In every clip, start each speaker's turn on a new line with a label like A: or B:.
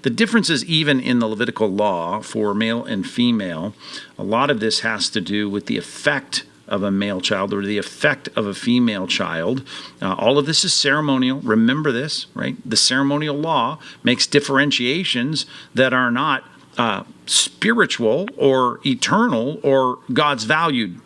A: The differences even in the Levitical law for male and female, a lot of this has to do with the effect of a male child or the effect of a female child. All of this is ceremonial. Remember this, right? The ceremonial law makes differentiations that are not spiritual or eternal or God's valued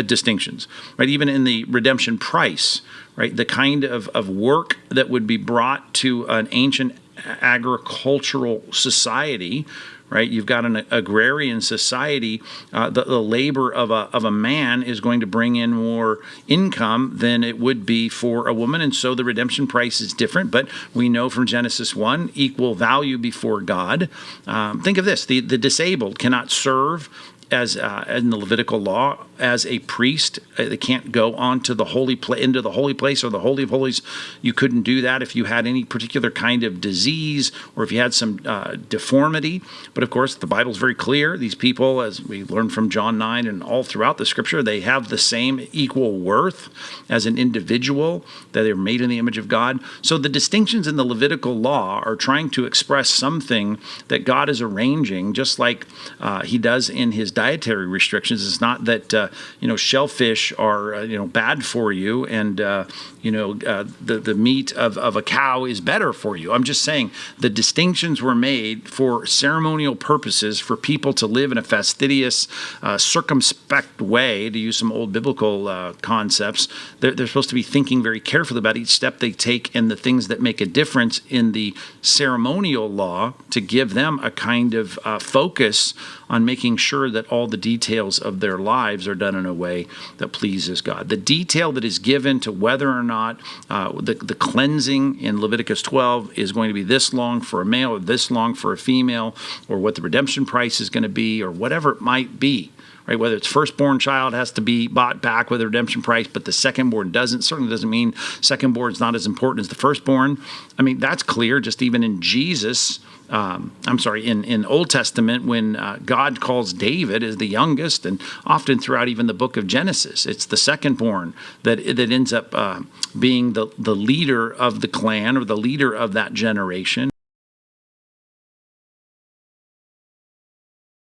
A: distinctions, right? Even in the redemption price, right? The kind of work that would be brought to an ancient agricultural society, right? You've got an agrarian society. The labor of a man is going to bring in more income than it would be for a woman, and so the redemption price is different. But we know from Genesis 1, equal value before God. Think of this: the disabled cannot serve as in the Levitical law as a priest. They can't go on to the into the holy place or the Holy of Holies. You couldn't do that if you had any particular kind of disease or if you had some deformity. But of course, the Bible's very clear. These people, as we learn from John 9 and all throughout the Scripture, they have the same equal worth as an individual, that they're made in the image of God. So the distinctions in the Levitical law are trying to express something that God is arranging, just like he does in his dietary restrictions. It's not that shellfish are bad for you, and the meat of a cow is better for you. I'm just saying the distinctions were made for ceremonial purposes, for people to live in a fastidious, circumspect way, to use some old biblical concepts. They're supposed to be thinking very carefully about each step they take and the things that make a difference in the ceremonial law, to give them a kind of focus on making sure that all the details of their lives are done in a way that pleases God. The detail that is given to whether or not the cleansing in Leviticus 12 is going to be this long for a male or this long for a female, or what the redemption price is going to be, or whatever it might be, right? Whether it's firstborn child has to be bought back with a redemption price, but the secondborn doesn't. Certainly doesn't mean secondborn is not as important as the firstborn. I mean, that's clear just even in Jesus. In Old Testament, when God calls David as the youngest, and often throughout even the book of Genesis, it's the secondborn that ends up being the leader of the clan or the leader of that generation.